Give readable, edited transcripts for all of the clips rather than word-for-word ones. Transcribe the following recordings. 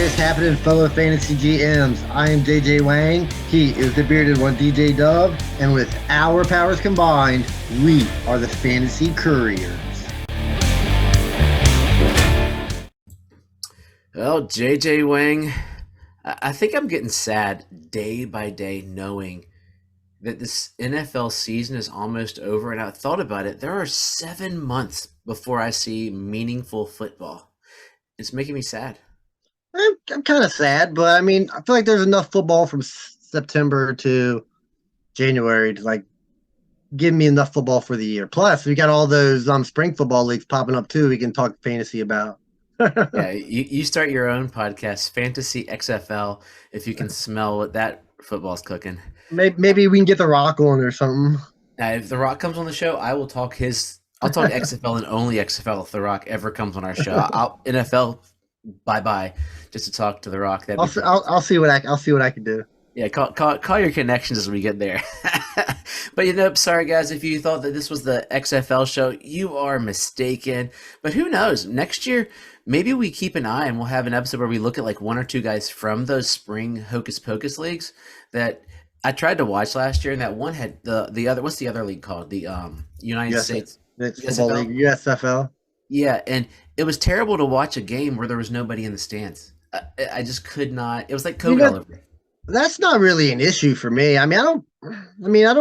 is happening, fellow fantasy GMs? I am JJ Wang. He is the bearded one, DJ Dub. And with our powers combined, we are the Fantasy Couriers. Well, JJ Wang, I think I'm getting sad day by day knowing that this NFL season is almost over. And I thought about it. There are 7 months before I see meaningful football. It's making me sad. I'm kind of sad, but I mean, I feel like there's enough football from September to January to give me enough football for the year. Plus, we got all those spring football leagues popping up too. We can talk fantasy about. Yeah, you start your own podcast, Fantasy XFL, if you can smell what that football's cooking. Maybe we can get The Rock on or something. If The Rock comes on the show, I'll talk XFL and only XFL if The Rock ever comes on our show. NFL, bye, just to talk to The Rock. I'll see what I can do. Yeah, call your connections as we get there. But sorry guys, if you thought that this was the XFL show, you are mistaken. But who knows? Next year, maybe we keep an eye and we'll have an episode where we look at one or two guys from those spring Hocus Pocus leagues that I tried to watch last year, and that one had the other. What's the other league called? The United States Football League, USFL. Yeah, and it was terrible to watch a game where there was nobody in the stands. I just could not. It was like COVID all over. That's not really an issue for me. I don't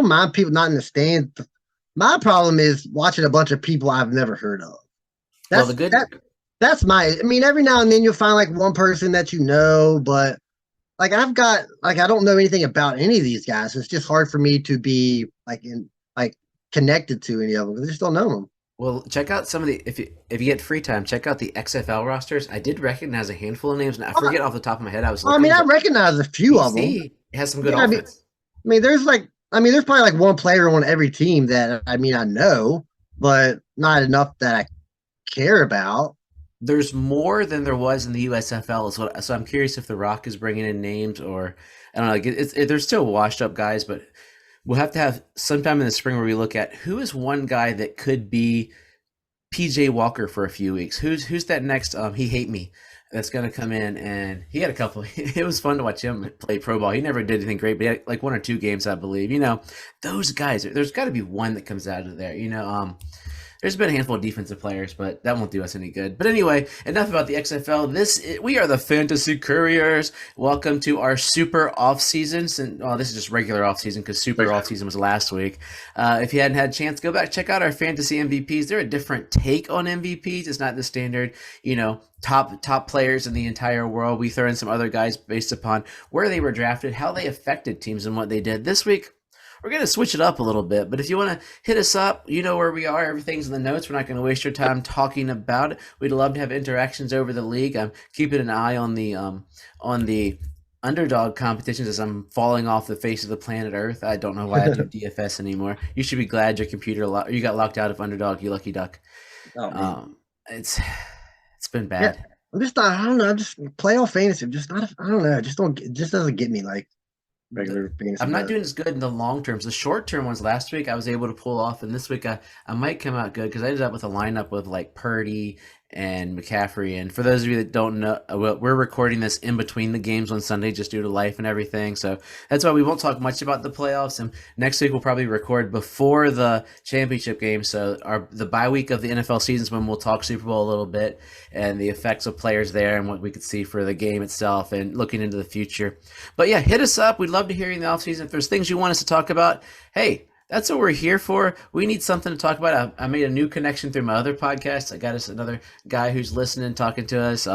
mind people not in the stands. My problem is watching a bunch of people I've never heard of. That's my. I mean, every now and then you'll find one person that you know, but I don't know anything about any of these guys. It's just hard for me to be connected to any of them. I just don't know them. Well, check out some of the if you get free time, check out the XFL rosters. I did recognize a handful of names, and I forget off the top of my head. I recognize a few of them. It has some good offense. There's probably one player on every team that I know, but not enough that I care about. There's more than there was in the USFL, so I'm curious if The Rock is bringing in names, or I don't know. They're still washed up guys, but we'll have to have sometime in the spring where we look at who is one guy that could be PJ Walker for a few weeks. Who's that next? He hate me. That's going to come in, and he had a couple. It was fun to watch him play pro ball. He never did anything great, but he had 1 or 2 games, I believe. Those guys. There's got to be one that comes out of there. There's been a handful of defensive players, but that won't do us any good. But anyway, enough about the XFL. We are the Fantasy Couriers. Welcome to our super off-season. This is just regular off-season because super off-season was last week. If you hadn't had a chance, go back, check out our Fantasy MVPs. They're a different take on MVPs. It's not the standard, top players in the entire world. We throw in some other guys based upon where they were drafted, how they affected teams, and what they did. This week, we're going to switch it up a little bit, but if you want to hit us up, you know where we are. Everything's in the notes. We're not going to waste your time talking about it. We'd love to have interactions over the league. I'm keeping an eye on the underdog competitions as I'm falling off the face of the planet Earth. I don't know why I do DFS anymore. You should be glad your computer you got locked out of underdog, you lucky duck. It's been bad. Yeah, I'm just not. I don't know. I'm just playoff fantasy. I'm just not. I don't know. It just doesn't get me regular fantasy. I'm not doing as good in the long terms. The short term ones last week I was able to pull off, and this week I might come out good because I ended up with a lineup with Purdy and McCaffrey. And for those of you that don't know, we're recording this in between the games on Sunday just due to life and everything. So that's why we won't talk much about the playoffs. And next week we'll probably record before the championship game. So the bye week of the NFL season is when we'll talk Super Bowl a little bit and the effects of players there and what we could see for the game itself and looking into the future. But yeah, hit us up. We'd love to hear you in the offseason. If there's things you want us to talk about, hey, that's what we're here for. We need something to talk about. I made a new connection through my other podcast. I got us another guy who's listening, talking to us.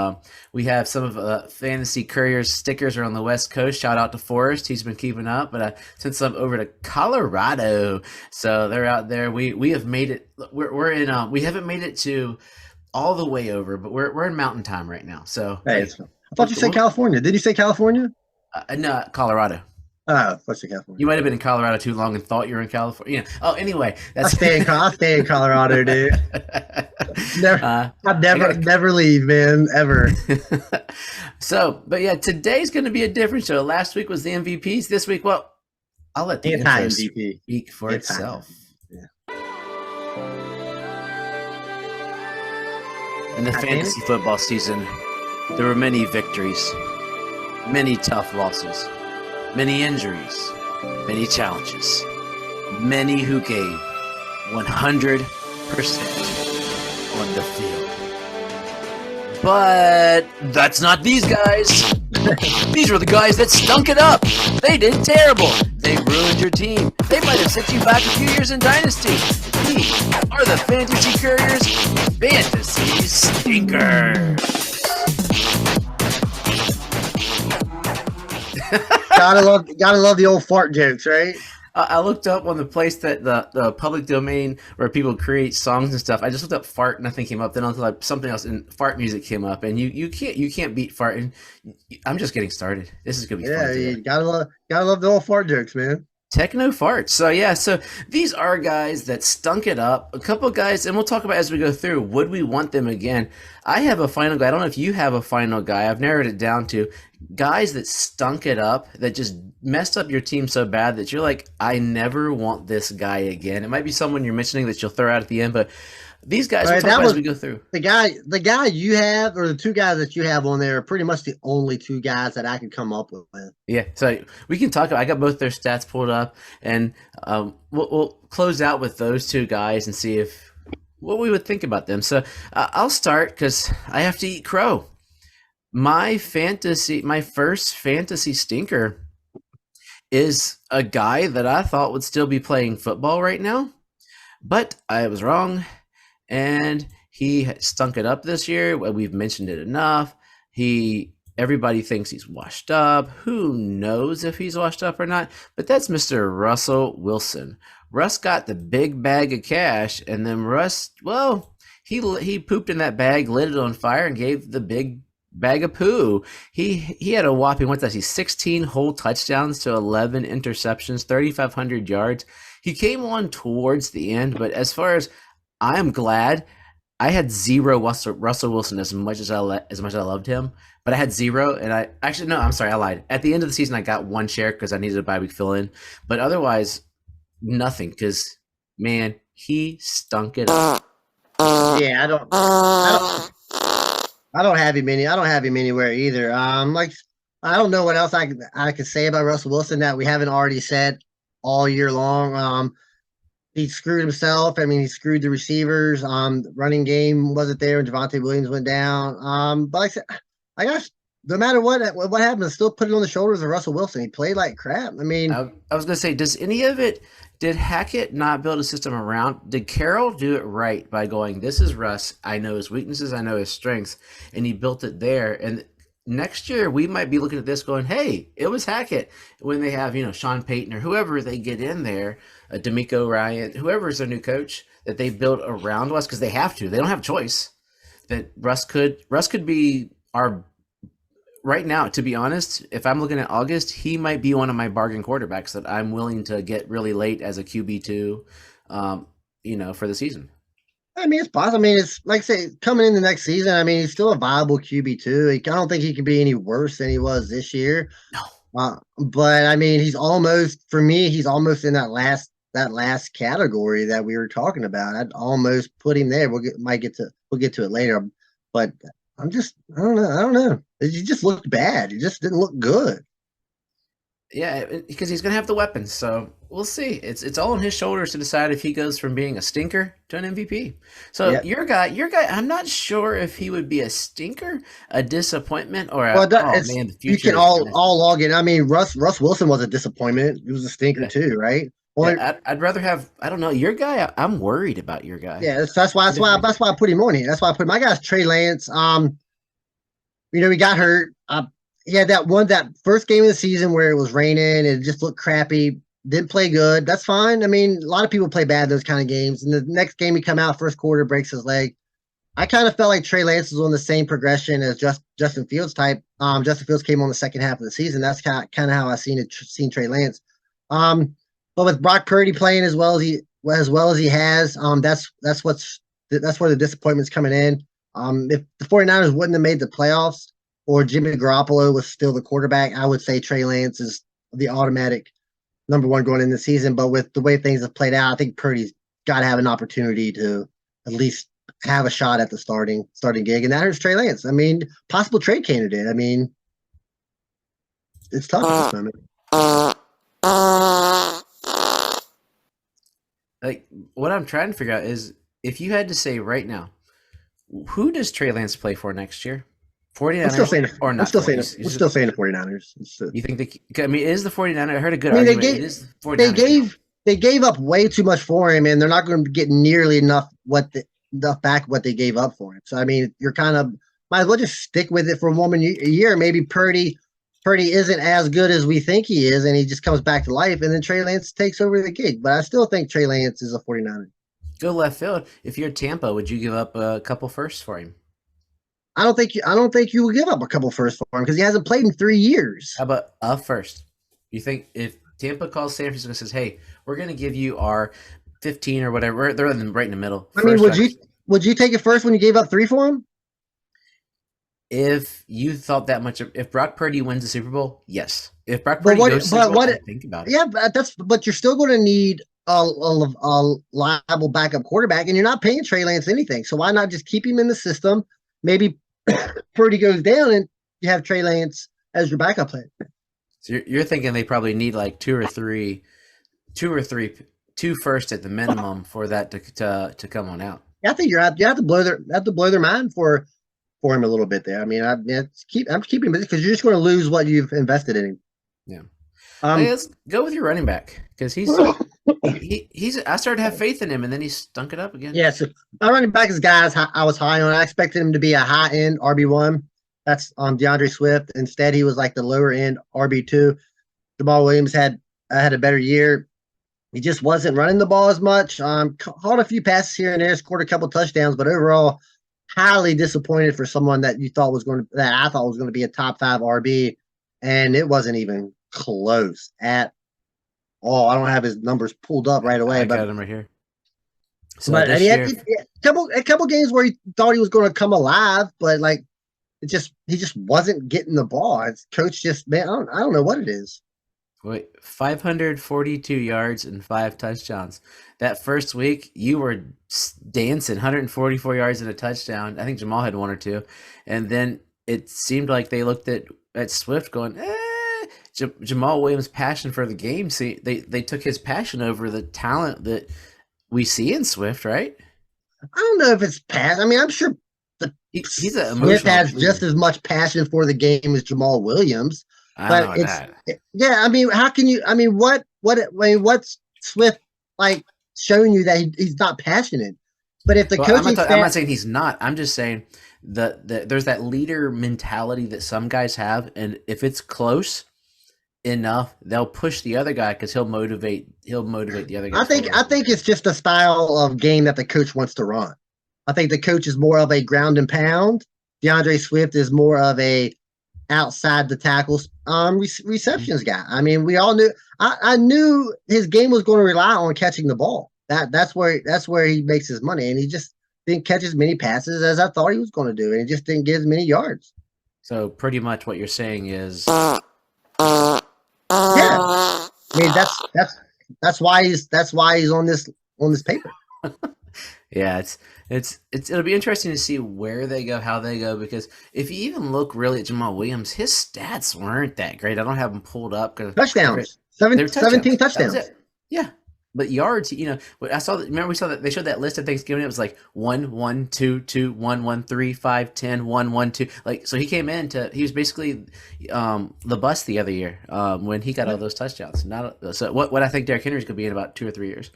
We have some of Fantasy Couriers stickers are on the West Coast. Shout out to Forrest. He's been keeping up. But I sent some over to Colorado. So they're out there. We have made it. We're in. We haven't made it to all the way over, but we're in mountain time right now. So hey, I thought you said California. Did you say California? No, Colorado. Let's see California. You might have been in Colorado too long and thought you were in California. Oh, anyway, I stay in Colorado, dude. Never leave, man, ever. So, but yeah, today's going to be a different show. Last week was the MVPs. This week, well, I'll let the intro speak for itself. Yeah. And the fantasy football season There were many victories, many tough losses, many injuries, many challenges, many who gave 100% on the field. But that's not these guys. These were the guys that stunk it up. They did terrible. They ruined your team. They might have set you back a few years in Dynasty. These are the Fantasy Couriers Fantasy Stinkers. gotta love the old fart jokes, right? I looked up on the place that the public domain where people create songs and stuff. I just looked up fart, nothing came up. Then until something else, and fart music came up. And you can't beat fart. And I'm just getting started. This is gonna be fun. Yeah, you gotta love the old fart jokes, man. Techno farts. So yeah, so these are guys that stunk it up. A couple guys, and we'll talk about as we go through. Would we want them again? I have a final guy. I don't know if you have a final guy. I've narrowed it down to guys that stunk it up, that just messed up your team so bad that you're like, I never want this guy again. It might be someone you're mentioning that you'll throw out at the end, but these guys, we'll talk about as we go through. The guy you have, or the two guys that you have on there, are pretty much the only two guys that I can come up with. Yeah, so we can talk. I got both their stats pulled up, and we'll close out with those two guys and see what we would think about them. So I'll start because I have to eat crow. My first fantasy stinker is a guy that I thought would still be playing football right now, but I was wrong. And he stunk it up this year. We've mentioned it enough. Everybody thinks he's washed up. Who knows if he's washed up or not? But that's Mr. Russell Wilson. Russ got the big bag of cash, and then Russ, well, he pooped in that bag, lit it on fire, and gave the big bag of poo. He had a whopping, 16 whole touchdowns to 11 interceptions, 3,500 yards. He came on towards the end, but as far as I am glad I had zero Russell Wilson as much as I loved him, but I had zero. And I lied. At the end of the season, I got one share because I needed a bye week fill in, but otherwise nothing. Because man, he stunk it up. Yeah, I don't have him anywhere either. I don't know what else I could say about Russell Wilson that we haven't already said all year long. He screwed himself. I mean, he screwed the receivers. Running game wasn't there, and Javonte Williams went down. But like I said, I guess no matter what happened, still put it on the shoulders of Russell Wilson. He played like crap. I mean, I was gonna say, did Hackett not build a system around? Did Carroll do it right by going, this is Russ, I know his weaknesses, I know his strengths, and he built it there. And next year we might be looking at this going, hey, it was Hackett. When they have, Sean Payton or whoever they get in there, D'Amico Ryan, whoever's their new coach, that they build around us, because they have to. They don't have a choice. That Russ could be our, right now, to be honest, if I'm looking at August, he might be one of my bargain quarterbacks that I'm willing to get really late as a QB2, for the season. I mean, it's possible. I mean, it's like I say, coming in the next season, I mean, he's still a viable QB2. I don't think he can be any worse than he was this year. No. But I mean, he's almost in that last category that we were talking about. I'd almost put him there. We'll get to it later. But I don't know. He just looked bad. He just didn't look good. Yeah, because he's going to have the weapons. So we'll see. It's all on his shoulders to decide if he goes from being a stinker to an MVP. So yeah. Your guy, I'm not sure if he would be a stinker, a disappointment, or the future. You can all log in. I mean, Russ Wilson was a disappointment. He was a stinker too, right? Well, yeah, I'd rather have, I don't know, your guy. I'm worried about your guy. Yeah, that's why I put him on here. That's why I put my guy's Trey Lance. He got hurt. He had that first game of the season where it was raining and it just looked crappy. Didn't play good. That's fine. I mean, a lot of people play bad those kind of games. And the next game he come out, first quarter, breaks his leg. I kind of felt like Trey Lance was on the same progression as Justin Fields type. Justin Fields came on the second half of the season. That's kind of how I seen Trey Lance. But with Brock Purdy playing as well as he has, that's where the disappointment's coming in. If the 49ers wouldn't have made the playoffs, or Jimmy Garoppolo was still the quarterback, I would say Trey Lance is the automatic number one going into the season. But with the way things have played out, I think Purdy's got to have an opportunity to at least have a shot at the starting gig, and that hurts Trey Lance. I mean, possible trade candidate. I mean, it's tough at this moment. Like, what I'm trying to figure out is if you had to say right now, who does Trey Lance play for next year? 49ers I'm still saying, or not? I'm still saying the 49ers. You think I mean, it is the 49ers? I heard a good I mean, argument. It is the 49ers. They gave up way too much for him, and they're not going to get nearly enough back what they gave up for him. So I mean, you're kind of might as well just stick with it for a year. Maybe Purdy isn't as good as we think he is, and he just comes back to life, and then Trey Lance takes over the gig. But I still think Trey Lance is a 49er. Go left field. If you're Tampa, would you give up a couple firsts for him? I don't think you will give up a couple firsts for him because he hasn't played in 3 years. How about a first? You think if Tampa calls San Francisco and says, "Hey, we're going to give you our 15 or whatever," they're right in the middle. I mean, would you take it first when you gave up 3 for him? If you thought that much, if Brock Purdy wins the Super Bowl, yes. If Brock Purdy goes to the Super Bowl, think about it. Yeah, but you're still going to need a liable backup quarterback, and you're not paying Trey Lance anything. So why not just keep him in the system? Maybe Purdy goes down, and you have Trey Lance as your backup player. So you're thinking they probably need like two first at the minimum for that to come on out. I think you have to blow their mind for him a little bit there. I mean, I'm keeping him because you're just going to lose what you've invested in him. Yeah. Hey, let's go with your running back because he's I started to have faith in him, and then he stunk it up again. Yeah, so my running back is guys I was high on. I expected him to be a high end RB1. That's DeAndre Swift. Instead, he was like the lower end RB2. Jamal Williams had a better year. He just wasn't running the ball as much. Caught a few passes here and there, scored a couple touchdowns, but overall, highly disappointed for someone that I thought was going to be a top 5 RB, and it wasn't even close at all. I don't have his numbers pulled up right away. I got him right here. So but he had a couple games where he thought he was going to come alive, but like he just wasn't getting the ball. His coach just I don't know what it is. Wait, 542 yards and 5 touchdowns. That first week, you were dancing 144 yards and a touchdown. I think Jamal had 1 or 2. And then it seemed like they looked at Swift going, Jamal Williams' passion for the game. See, they took his passion over the talent that we see in Swift, right? I don't know if it's passion. I mean, I'm sure Swift has just as much passion for the game as Jamal Williams. Yeah, I mean, how can you? I mean, what's Swift like showing you that he's not passionate? But if the coaching I'm not saying he's not. I'm just saying there's that leader mentality that some guys have, and if it's close enough, they'll push the other guy because he'll motivate the other guy. I think it's just a style of game that the coach wants to run. I think the coach is more of a ground and pound. DeAndre Swift is more of a outside the tackles receptions guy. I mean, we all knew. I knew his game was going to rely on catching the ball. That's where he makes his money, and he just didn't catch as many passes as I thought he was going to do, and he just didn't get as many yards. So pretty much what you're saying is, yeah. I mean, that's why he's on this paper. Yeah, it'll be interesting to see where they go, how they go, because if you even look really at Jamal Williams, his stats weren't that great. I don't have them pulled up. Touchdowns. 17 touchdowns. Yeah. But yards, I saw that. Remember, we saw that they showed that list at Thanksgiving. It was like 1, 1, 2, 2, 1, 1, 3, 5, 10, 1, 1, 2. Like, so he came in he was basically the bust the other year when he got all those touchdowns. So what I think Derrick Henry is going to be in about 2 or 3 years.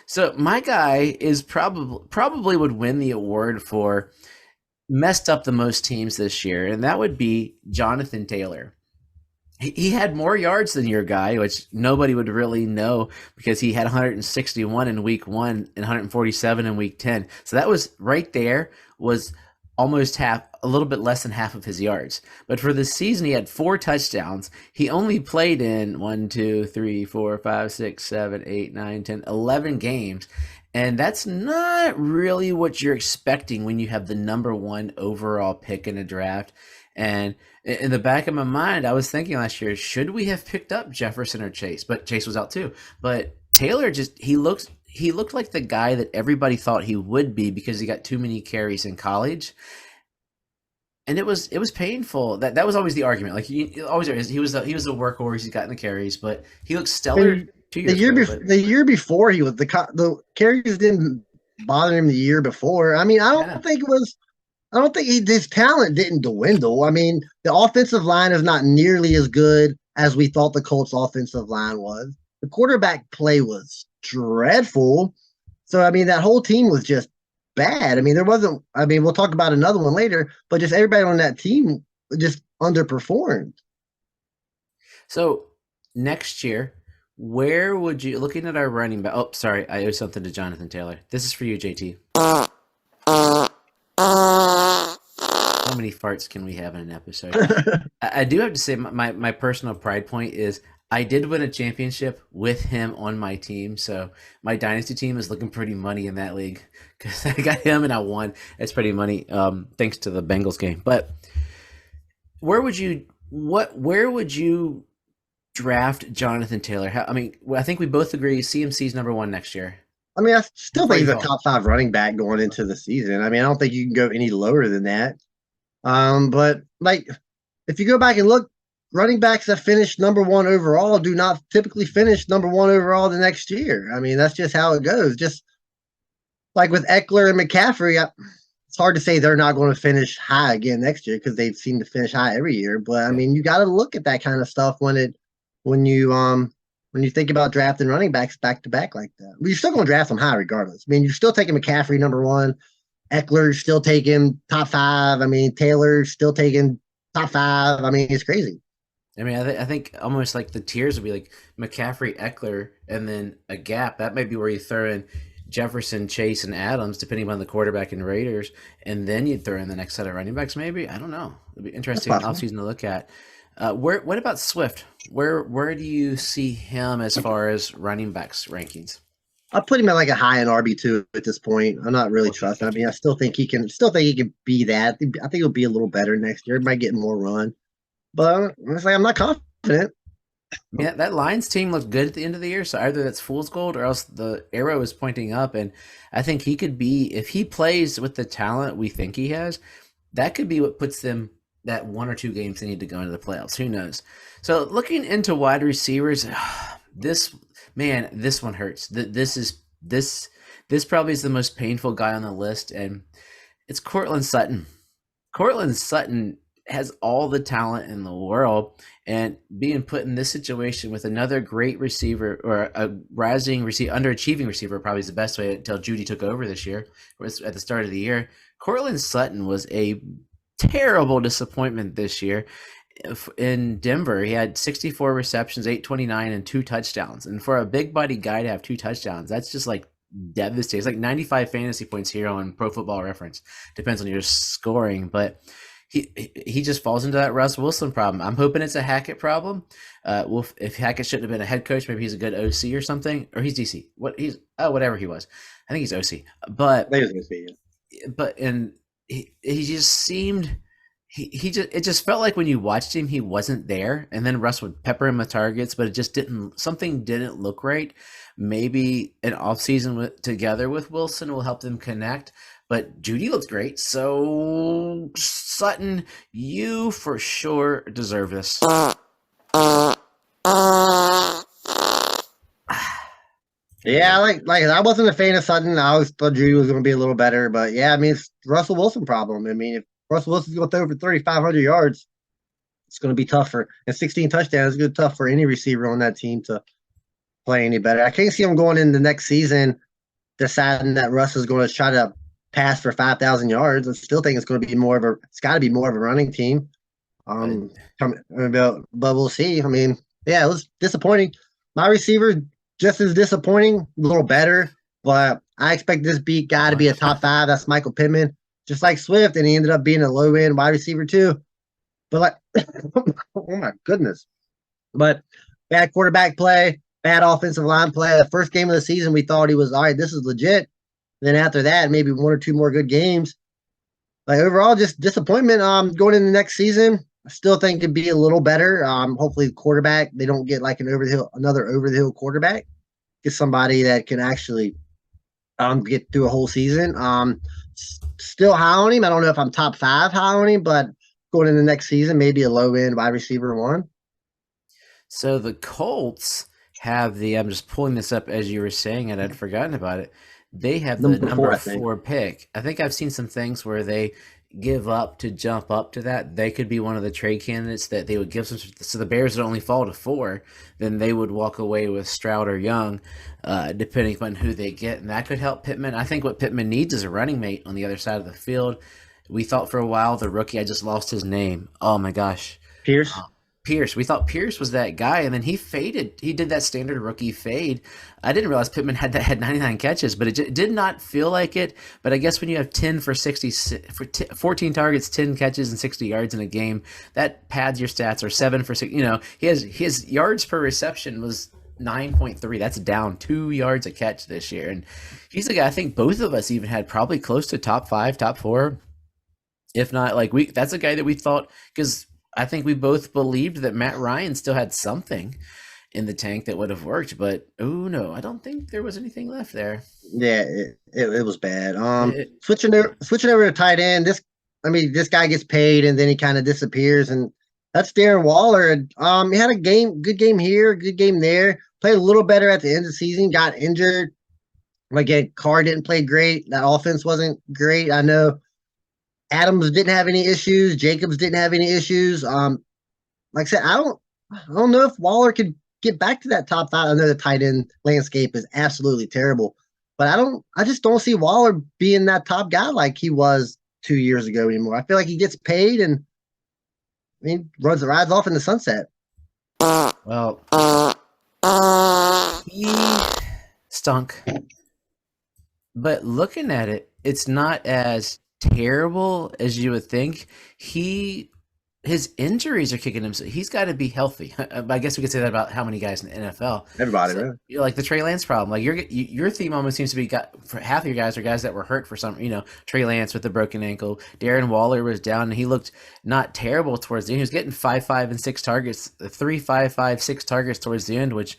So my guy is probably would win the award for messed up the most teams this year, and that would be Jonathan Taylor. He had more yards than your guy, which nobody would really know because he had 161 in week 1 and 147 in week 10. So that was right there, was almost half, a little bit less than half of his yards. But for the season, he had 4 touchdowns. He only played in 1, 2, 3, 4, 5, 6, 7, 8, 9, 10, 11 games. And that's not really what you're expecting when you have the number 1 overall pick in a draft. And in the back of my mind, I was thinking last year, should we have picked up Jefferson or Chase? But Chase was out too. But Taylor he looks he looked like the guy that everybody thought he would be because he got too many carries in college. And it was painful. That was always the argument. Like he always is. He was a workhorse. He's gotten the carries, but he looked I stellar mean, 2 years ago. But the year before he was the carries didn't bother him the year before. I mean, I don't think it was. I don't think his talent didn't dwindle. I mean, the offensive line is not nearly as good as we thought the Colts' offensive line was. The quarterback play was dreadful. So, I mean, that whole team was just bad. I mean, there wasn't, I mean, we'll talk about another one later, but just everybody on that team just underperformed. So, next year, where would you, looking at our running back? Oh, sorry, I owe something to Jonathan Taylor. This is for you, JT. How many farts can we have in an episode? I do have to say my personal pride point is I did win a championship with him on my team. So my dynasty team is looking pretty money in that league because I got him and I won. It's pretty money thanks to the Bengals game. But where would you draft Jonathan Taylor? I think we both agree CMC's #1 next year. I mean, I still think he's a top 5 running back going into the season. I mean, I don't think you can go any lower than that. But like, if you go back and look, running backs that finish #1 overall do not typically finish #1 overall the next year. I mean, that's just how it goes. Just like with Eckler and McCaffrey, it's hard to say they're not going to finish high again next year because they seem to finish high every year. But I mean, you got to look at that kind of stuff when you think about drafting running backs back to back like that. But you're still going to draft them high regardless. I mean, you're still taking McCaffrey #1. Eckler's still taking top 5. I mean, Taylor's still taking top 5. I mean, it's crazy. I mean, I think almost like the tiers would be like McCaffrey, Eckler, and then a gap. That might be where you throw in Jefferson, Chase, and Adams, depending on the quarterback and Raiders, and then you'd throw in the next set of running backs. Maybe, I don't know. It'd be interesting offseason to look at. What about Swift? Where do you see him as far as running backs rankings? I put him at like a high in RB2 at this point. I'm not really trusting. I mean, I still think he can be that. I think he'll be a little better next year. He might get more run, but it's like I'm not confident. Yeah, that Lions team looked good at the end of the year. So either that's fool's gold or else the arrow is pointing up. And I think he could be, if he plays with the talent we think he has, that could be what puts them that 1 or 2 games they need to go into the playoffs. Who knows? So looking into wide receivers, this one hurts. This probably is the most painful guy on the list, and it's Courtland Sutton. Courtland Sutton has all the talent in the world, and being put in this situation with another great receiver or a rising underachieving receiver probably is the best way until Judy took over this year, was at the start of the year. Courtland Sutton was a terrible disappointment this year. In Denver, he had 64 receptions, 829, and 2 touchdowns. And for a big body guy to have 2 touchdowns, that's just like devastating. It's like 95 fantasy points here on Pro Football Reference. Depends on your scoring, but he just falls into that Russ Wilson problem. I'm hoping it's a Hackett problem. If Hackett shouldn't have been a head coach, maybe he's a good OC or something, or he's DC. Whatever he was. I think he's OC. But he just seemed. It just felt like when you watched him, he wasn't there, and then Russ would pepper him with targets, but something didn't look right. Maybe an offseason together with Wilson will help them connect, but Judy looks great. So Sutton, you for sure deserve this. Yeah, like I wasn't a fan of Sutton. I always thought Judy was going to be a little better, but yeah, I mean, it's Russell Wilson problem. I mean, if Russell Wilson's going to throw over 3,500 yards, it's going to be tough and 16 touchdowns. It's going to be tough for any receiver on that team to play any better. I can't see him going in the next season deciding that Russ is going to try to pass for 5,000 yards. I still think it's going to be it's got to be more of a running team. But we'll see. I mean, yeah, it was disappointing. My receiver just as disappointing, a little better, but I expect this guy to be a top 5. That's Michael Pittman. Just like Swift, and he ended up being a low-end wide receiver too. But oh my goodness. But bad quarterback play, bad offensive line play. The first game of the season, we thought he was, all right, this is legit. Then after that, maybe 1 or 2 more good games. Like overall, just disappointment going into the next season. I still think it could be a little better. Hopefully the quarterback, they don't get like another over-the-hill quarterback. get somebody that can actually get through a whole season. Still high on him. I don't know if I'm top 5 high on him, but going into the next season, maybe a low end wide receiver 1. So the Colts have I'm just pulling this up as you were saying it. I'd forgotten about it. They have the Number 4, number I think. 4 pick. I think I've seen some things where they give up to jump up to that. They could be one of the trade candidates that they would give some. So the Bears would only fall to 4, then they would walk away with Stroud or Young, depending on who they get, and that could help Pittman. I think what Pittman needs is a running mate on the other side of the field. We thought for a while the rookie. I just lost his name. Oh my gosh. Pierce. Pierce. We thought Pierce was that guy, and then he faded. He did that standard rookie fade. I didn't realize Pittman had 99 catches, but it did not feel like it. But I guess when you have 10 for 60, 14 targets, 10 catches, and 60 yards in a game, that pads your stats. Or 7 for 6. His yards per reception was 9.3. That's down 2 yards a catch this year, and he's a guy. I think both of us even had probably close to top 5, top 4, if not That's a guy that we thought, because I think we both believed that Matt Ryan still had something in the tank that would have worked, but no, I don't think there was anything left there. Yeah, it was bad. Switching over to tight end. This guy gets paid and then he kind of disappears, and that's Darren Waller. He had good game here, good game there. Played a little better at the end of the season. Got injured. Again, Carr didn't play great. That offense wasn't great. I know Adams didn't have any issues. Jacobs didn't have any issues. Like I said, I don't know if Waller could get back to that top 5. I know the tight end landscape is absolutely terrible, but I just don't see Waller being that top guy like he was 2 years ago anymore. I feel like he gets paid and rides off in the sunset. Well, he stunk. But looking at it, it's not as terrible as you would think. His injuries are kicking him. So he's got to be healthy. I guess we could say that about how many guys in the NFL. Everybody, so, really. Like the Trey Lance problem. Like your theme almost seems to be for half of your guys are guys that were hurt for some. Trey Lance with the broken ankle. Darren Waller was down, and he looked not terrible towards the end. He was getting 5, 5, and 6 targets, 3, 5, 5, 6 targets towards the end, which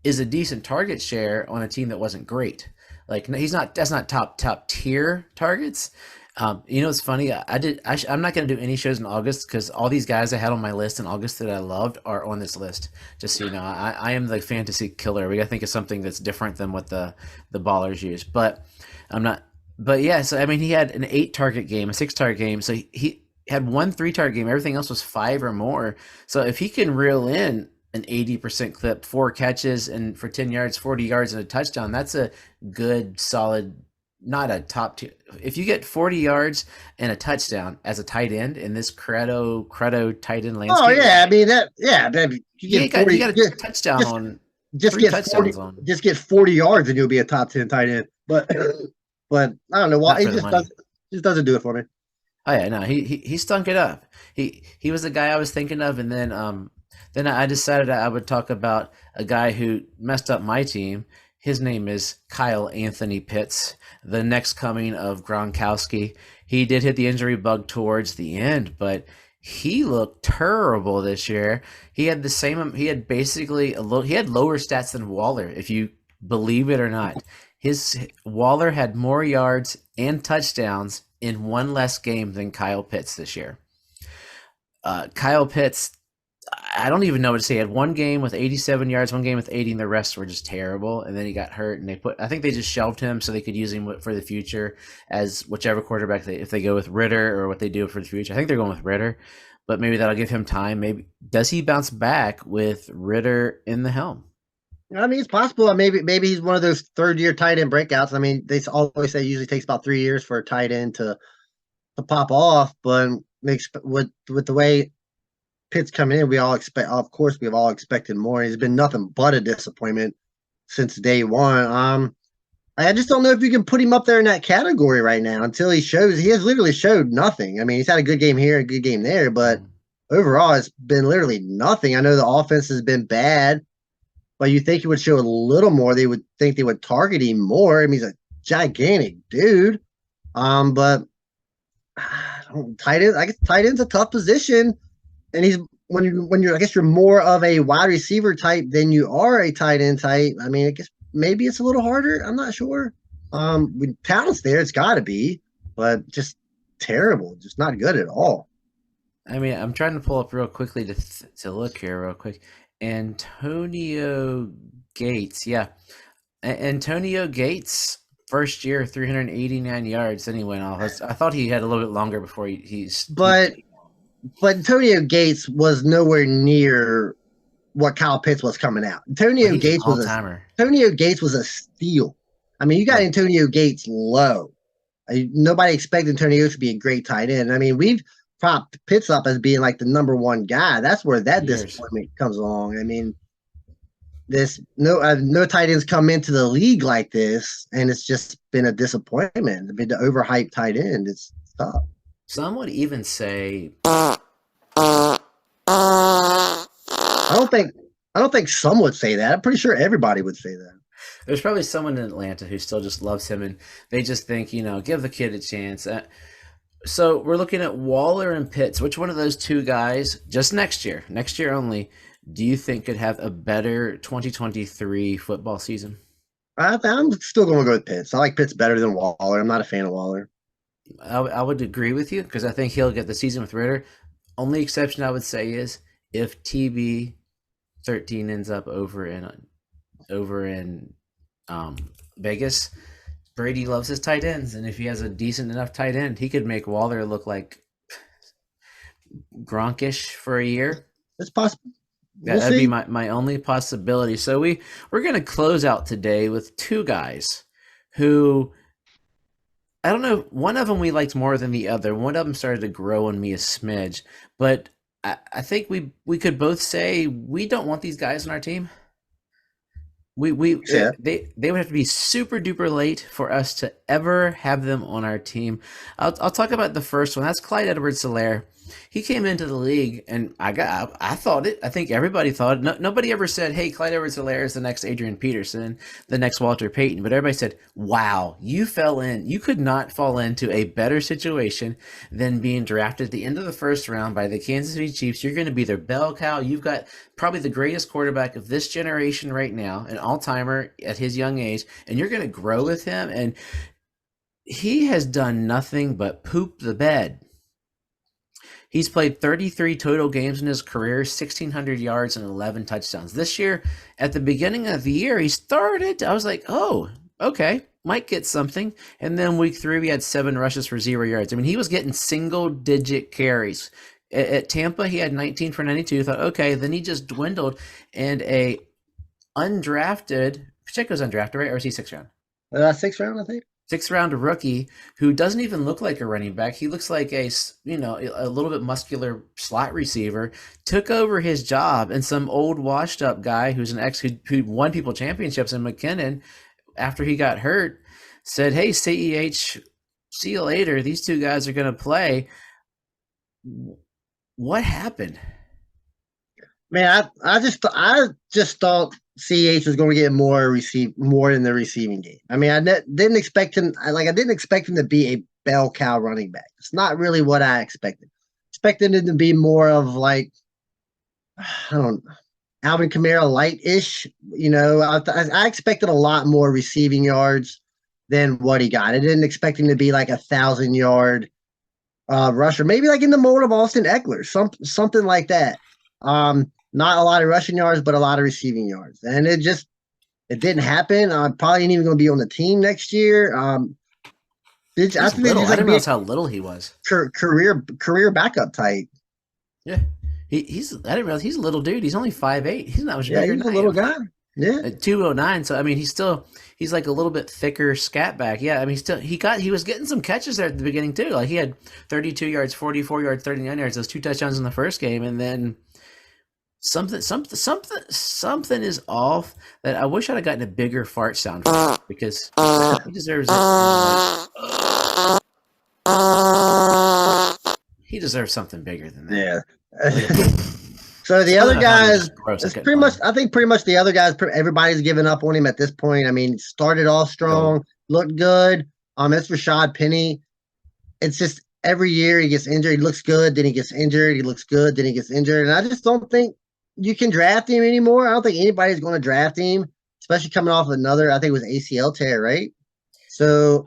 is a decent target share on a team that wasn't great. Like that's not top tier targets. It's funny. I'm not going to do any shows in August because all these guys I had on my list in August that I loved are on this list. Just so you know, I am the fantasy killer. We got to think of something that's different than what the ballers use. But I'm not. But yeah, so he had an 8 target game, a 6 target game. So he had 1 3 target game. Everything else was 5 or more. So if he can reel in an 80% clip, 4 catches and for 10 yards, 40 yards and a touchdown, that's a good, solid. Not a top tier. If you get 40 yards and a touchdown as a tight end in this credo tight end landscape. Oh yeah, you got a touchdown on. Just get 40 yards and you'll be a top 10 tight end. But I don't know why he just doesn't do it for me. Oh yeah, no, he stunk it up. He was the guy I was thinking of, and then I decided I would talk about a guy who messed up my team. His name is Kyle Anthony Pitts, the next coming of Gronkowski. He did hit the injury bug towards the end, but he looked terrible this year. He had he had lower stats than Waller, if you believe it or not. Waller had more yards and touchdowns in 1 less game than Kyle Pitts this year. Kyle Pitts, I don't even know what to say. He had 1 game with 87 yards, 1 game with 80, and the rest were just terrible. And then he got hurt, and I think they just shelved him so they could use him for the future as whichever quarterback if they go with Ritter or what they do for the future. I think they're going with Ritter, but maybe that'll give him time. Maybe does he bounce back with Ritter in the helm? It's possible. Maybe he's one of those 3rd-year tight end breakouts. They always say it usually takes about 3 years for a tight end to pop off, but with the way Pitt's coming in, we've all expected more. He's been nothing but a disappointment since day one. I just don't know if you can put him up there in that category right now until he has literally showed nothing. He's had a good game here, a good game there, but overall it's been literally nothing. I know the offense has been bad, but you think he would show a little more. They would think they would target him more. He's a gigantic dude. But tight end, I guess tight end's a tough position. And he's when you're I guess you're more of a wide receiver type than you are a tight end type. I guess maybe it's a little harder. I'm not sure. With talent's there, it's got to be, but just terrible, just not good at all. I mean, I'm trying to pull up real quickly to look here real quick. Antonio Gates, yeah, Antonio Gates, first year, 389 yards. Then he went off. I thought he had a little bit longer before But Antonio Gates was nowhere near what Kyle Pitts was coming out. He's an all-timer. Antonio Gates was a steal. I mean, you got Antonio Gates low. Nobody expected Antonio to be a great tight end. I mean, we've propped Pitts up as being like the number one guy. That's where that disappointment comes along. I mean, no tight ends come into the league like this, and it's just been a disappointment. I mean, the overhyped tight end, it's tough. Some would even say, I don't think some would say that. I'm pretty sure everybody would say that. There's probably someone in Atlanta who still just loves him, and they just think, give the kid a chance. So we're looking at Waller and Pitts. Which one of those two guys, just next year only, do you think could have a better 2023 football season? I'm still going to go with Pitts. I like Pitts better than Waller. I'm not a fan of Waller. I would agree with you because I think he'll get the season with Ritter. Only exception I would say is if TB13 ends up over in Vegas. Brady loves his tight ends, and if he has a decent enough tight end, he could make Waller look like Gronkish for a year. It's possible. That'd be my only possibility. So we're going to close out today with two guys who, I don't know, one of them we liked more than the other. One of them started to grow on me a smidge, but I think we could both say we don't want these guys on our team. They would have to be super duper late for us to ever have them on our team. I'll talk about the first one. That's Clyde Edwards-Helaire. He came into the league, and I thought it. I think everybody thought it. No, nobody ever said, "Hey, Clyde Edwards-Helaire is the next Adrian Peterson, the next Walter Payton." But everybody said, "Wow, you fell in. You could not fall into a better situation than being drafted at the end of the first round by the Kansas City Chiefs. You're going to be their bell cow. You've got probably the greatest quarterback of this generation right now, an all-timer at his young age, and you're going to grow with him." And he has done nothing but poop the bed. He's played 33 total games in his career, 1,600 yards and 11 touchdowns. This year, at the beginning of the year, he started. I was like, oh, okay, might get something. And then week 3, we had 7 rushes for 0 yards. I mean, he was getting single-digit carries. At Tampa, he had 19 for 92. Thought, okay, then he just dwindled. And a undrafted, Pacheco's undrafted, right? Or is he 6th round? 6th round, I think. 6th round rookie who doesn't even look like a running back. He looks like a little bit muscular slot receiver, took over his job, and some old washed up guy who's an who won people championships in McKinnon after he got hurt said, "Hey, CEH, see you later. These two guys are going to play." What happened? Man, I just thought CH was going to get more in the receiving game. I mean, I didn't expect him. I didn't expect him to be a bell cow running back. It's not really what I expected. Expected him to be more of like, I don't know, Alvin Kamara light-ish. I expected a lot more receiving yards than what he got. I didn't expect him to be like 1,000-yard rusher, maybe like in the mold of Austin Eckler, something like that. Not a lot of rushing yards, but a lot of receiving yards. And it didn't happen. Probably ain't even going to be on the team next year. I didn't realize how little he was. Career backup type. Yeah. I didn't realize he's a little dude. He's only 5'8". He's not much bigger than a little guy. Yeah. At 209. So I mean he's like a little bit thicker scat back. Yeah, I mean he was getting some catches there at the beginning too. Like he had 32 yards, 44 yards, 39 yards, those 2 touchdowns in the first game, and then something is off. That I wish I'd have gotten a bigger fart sound from him because he deserves it. He deserves something bigger than that. Yeah. So the other guys, I think pretty much the other guys, everybody's given up on him at this point. I mean, started off strong, looked good. It's Rashad Penny. It's just every year he gets injured. He looks good, then he gets injured. He looks good, then he gets injured. And I just don't think you can draft him anymore. I don't think anybody's going to draft him especially coming off another, I think it was ACL tear, right? So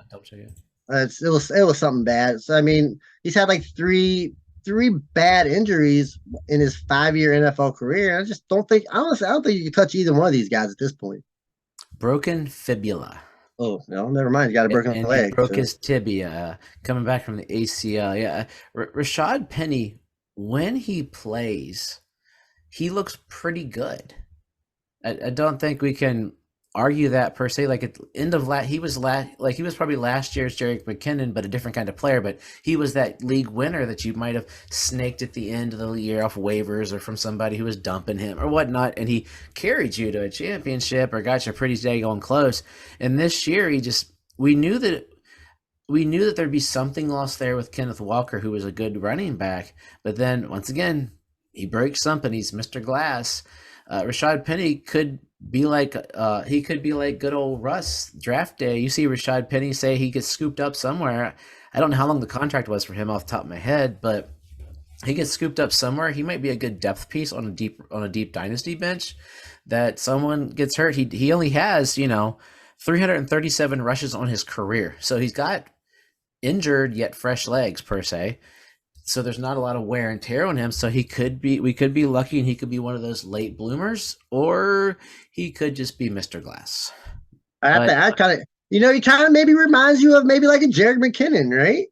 it was something bad. So I mean, he's had like three bad injuries in his 5-year NFL career. I just don't think honestly, I don't think you can touch either one of these guys at this point. Broken fibula. Oh no, never mind. You got a broken and leg. He broke his tibia coming back from the ACL. Yeah, Rashad Penny, when he plays, he looks pretty good. I don't think we can argue that per se. Like at the end of he was probably last year's Jerick McKinnon, but a different kind of player. But he was that league winner that you might have snaked at the end of the year off waivers or from somebody who was dumping him or whatnot, and he carried you to a championship or got you pretty daggone close. And this year, we knew that there'd be something lost there with Kenneth Walker, who was a good running back. But then once again, he breaks something. He's Mr. Glass. Rashad Penny could be like good old Russ draft day. You see Rashad Penny say he gets scooped up somewhere. I don't know how long the contract was for him off the top of my head, but he gets scooped up somewhere. He might be a good depth piece on a deep dynasty bench. That someone gets hurt. He only has 337 rushes on his career, so he's got injured yet fresh legs per se. So there's not a lot of wear and tear on him. So we could be lucky and he could be one of those late bloomers, or he could just be Mr. Glass. I kind of, he kind of maybe reminds you of maybe like a Jerick McKinnon, right?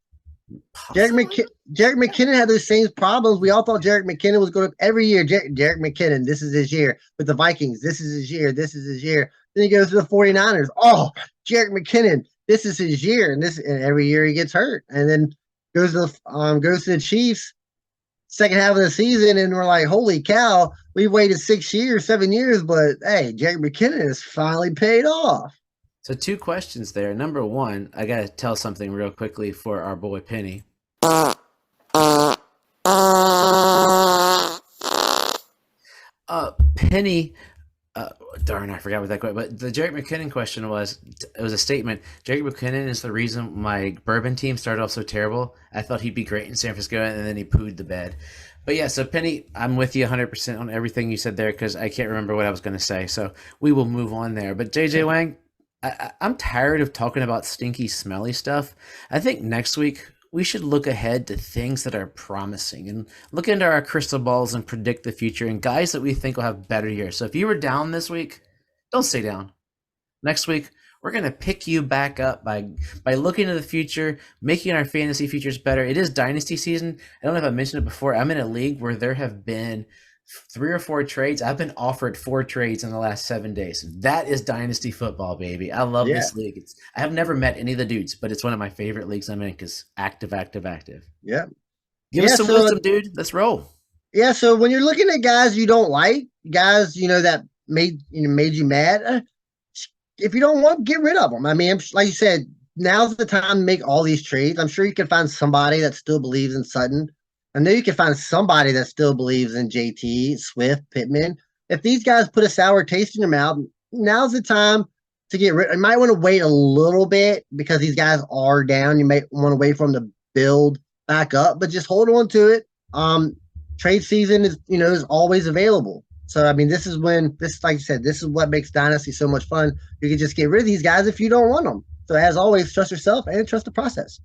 Jerick McKinnon had those same problems. We all thought Jerick McKinnon was going to every year. Jerick McKinnon, this is his year. With the Vikings, this is his year. This is his year. Then he goes to the 49ers. Oh, Jerick McKinnon, this is his year. And every year he gets hurt. And then goes to the Chiefs second half of the season, and we're like, holy cow, we've waited 7 years, but hey, Jerick McKinnon has finally paid off. So 2 questions there. Number 1, I got to tell something real quickly for our boy Penny. Penny, darn, I forgot what that question. But the Jerick McKinnon question was a statement. Jerick McKinnon is the reason my bourbon team started off so terrible. I thought he'd be great in San Francisco, and then he pooed the bed. But yeah, so Penny, I'm with you 100% on everything you said there because I can't remember what I was going to say. So we will move on there. But JJ Wang, I'm tired of talking about stinky, smelly stuff. I think next week we should look ahead to things that are promising and look into our crystal balls and predict the future and guys that we think will have better years. So if you were down this week, don't stay down. Next week, we're going to pick you back up by looking to the future, making our fantasy futures better. It is dynasty season. I don't know if I mentioned it before. I'm in a league where there have been 3 or 4 trades. I've been offered 4 trades in the last 7 days. That is dynasty football, baby. I love this league. I have never met any of the dudes, but it's one of my favorite leagues I'm in because active. Yeah. Give us some wisdom, dude. Let's roll. Yeah. So when you're looking at guys you don't like, guys that made you mad, if you don't want, get rid of them. I mean, like you said, now's the time to make all these trades. I'm sure you can find somebody that still believes in Sutton. I know you can find somebody that still believes in JT, Swift, Pittman. If these guys put a sour taste in your mouth, now's the time to get rid. You might want to wait a little bit because these guys are down. You might want to wait for them to build back up, but just hold on to it. Trade season is always available. So I mean, like you said, this is what makes Dynasty so much fun. You can just get rid of these guys if you don't want them. So as always, trust yourself and trust the process.